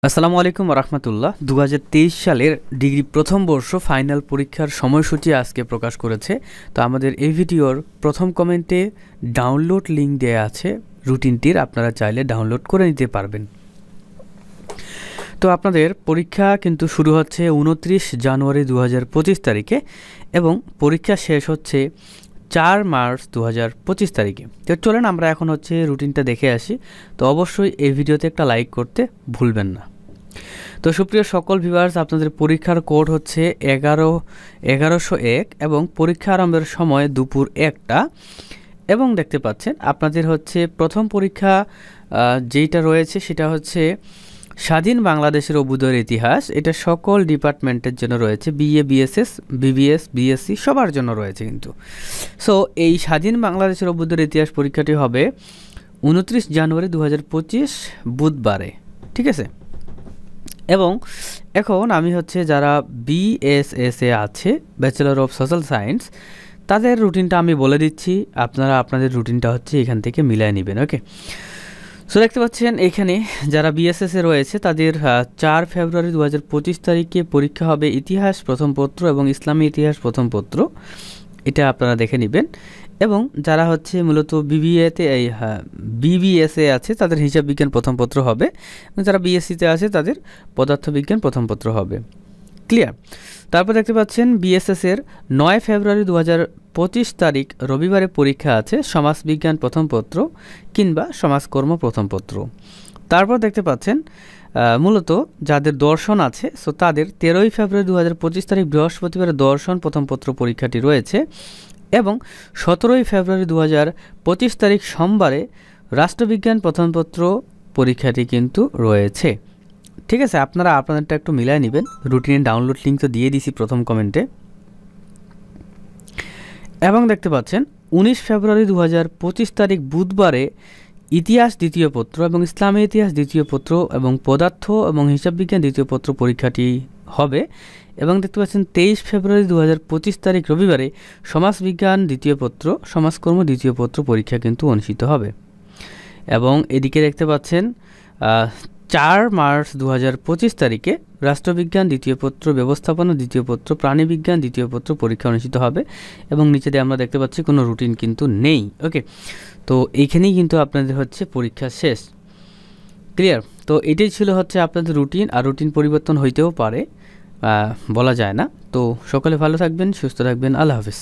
আসসালামু আলাইকুম রহমতুল্লাহ। 2023 সালের ডিগ্রি প্রথম বর্ষ ফাইনাল পরীক্ষার সময়সূচি আজকে প্রকাশ করেছে। তো আমাদের এই ভিডিওর প্রথম কমেন্টে ডাউনলোড লিঙ্ক দেওয়া আছে রুটিনটির, আপনারা চাইলে ডাউনলোড করে নিতে পারবেন। তো আপনাদের পরীক্ষা কিন্তু শুরু হচ্ছে 29 জানুয়ারি 2025 তারিখে এবং পরীক্ষা শেষ হচ্ছে 4 মার্চ 2025 তারিখে। তো চলেন আমরা এখন রুটিনটা দেখে আসি। তো অবশ্যই এই ভিডিওতে একটা লাইক করতে ভুলবেন না। তো সুপ্রিয় সকল ভিউয়ার্স, আপনাদের পরীক্ষার কোড হচ্ছে 1101 এবং পরীক্ষা আরম্ভের সময় দুপুর 1টা। এবং দেখতে পাচ্ছেন আপনাদের প্রথম পরীক্ষা যেইটা রয়েছে সেটা হচ্ছে স্বাধীন বাংলাদেশের অভ্যুদয়ের ইতিহাস। এটা সকল ডিপার্টমেন্টের জন্য রয়েছে, বিএ, বিএসএস, বিবিএস, বিএসসি সবার জন্য রয়েছে কিন্তু। সো এই স্বাধীন বাংলাদেশের অভ্যুদয়ের ইতিহাস পরীক্ষাটি হবে 29 জানুয়ারি 2025 বুধবারে, ঠিক আছে। এবং এখন আমি যারা বিএসএসে আছে, ব্যাচেলর অফ সোশ্যাল সায়েন্স, তাদের রুটিনটা আমি বলে দিচ্ছি, আপনারা আপনাদের রুটিনটা এখান থেকে মিলিয়ে নেবেন। ওকে, সো দেখতে পাচ্ছেন এখানে যারা বিএসএসে রয়েছে তাদের 4 ফেব্রুয়ারি 2025 তারিখে পরীক্ষা হবে ইতিহাস প্রথম পত্র এবং ইসলামী ইতিহাস প্রথম পত্র, এটা আপনারা দেখে নেবেন। এবং যারা মূলত বিবিএতে বিবিএসএ আছে তাদের হিসাব বিজ্ঞান প্রথম পত্র হবে, এবং যারা বিএসসিতে আছে তাদের পদার্থবিজ্ঞান প্রথম পত্র হবে। ক্লিয়ার? তারপর দেখতে পাচ্ছেন বিএসএসের 9 ফেব্রুয়ারি 2025 তারিখ রবিবারে পরীক্ষা আছে সমাজবিজ্ঞান প্রথম পত্র কিংবা সমাজকর্ম প্রথম পত্র। তারপর দেখতে পাচ্ছেন মূলত যাদের দর্শন আছে, সো তাদের 13 ফেব্রুয়ারি 2025 তারিখ বৃহস্পতিবার দর্শন প্রথম পত্র পরীক্ষাটি রয়েছে। এবং 17 ফেব্রুয়ারি 2025 তারিখ সোমবারে রাষ্ট্রবিজ্ঞান প্রথম পত্র পরীক্ষাটি কিন্তু রয়েছে, ঠিক আছে। আপনারা আপনাদেরটা একটু মিলাই নেবেন। রুটিনের ডাউনলোড লিঙ্ক তো দিয়ে দিছি প্রথম কমেন্টে। এবং দেখতে পাচ্ছেন 19 ফেব্রুয়ারি 2025 তারিখ বুধবারে ইতিহাস দ্বিতীয় পত্র এবং ইসলামী ইতিহাস দ্বিতীয় পত্র এবং পদার্থ এবং হিসাব বিজ্ঞান দ্বিতীয় পত্র পরীক্ষাটি হবে। এবং দেখতে পাচ্ছেন 23 ফেব্রুয়ারি 2025 তারিখ রবিবারে সমাজবিজ্ঞান দ্বিতীয় পত্র, সমাজকর্ম দ্বিতীয় পত্র পরীক্ষা কিন্তু অনুষ্ঠিত হবে। এবং এদিকে দেখতে পাচ্ছেন 4 মার্চ 2025 তারিখে রাষ্ট্রবিজ্ঞান দ্বিতীয় পত্র, ব্যবস্থাপনা দ্বিতীয় পত্র, প্রাণীবিজ্ঞান দ্বিতীয় পত্র পরীক্ষা অনুষ্ঠিত হবে। এবং নিচে দিয়ে আমরা দেখতে পাচ্ছি কোনো রুটিন কিন্তু নেই। ওকে, তো এইখানেই কিন্তু আপনাদের পরীক্ষা শেষ। ক্লিয়ার? তো এটাই ছিল আপনাদের রুটিন, আর রুটিন পরিবর্তন হইতেও পারে, বলা যায় না। তো সকলে ভালো থাকবেন, সুস্থ থাকবেন, আল্লাহ হাফেজ।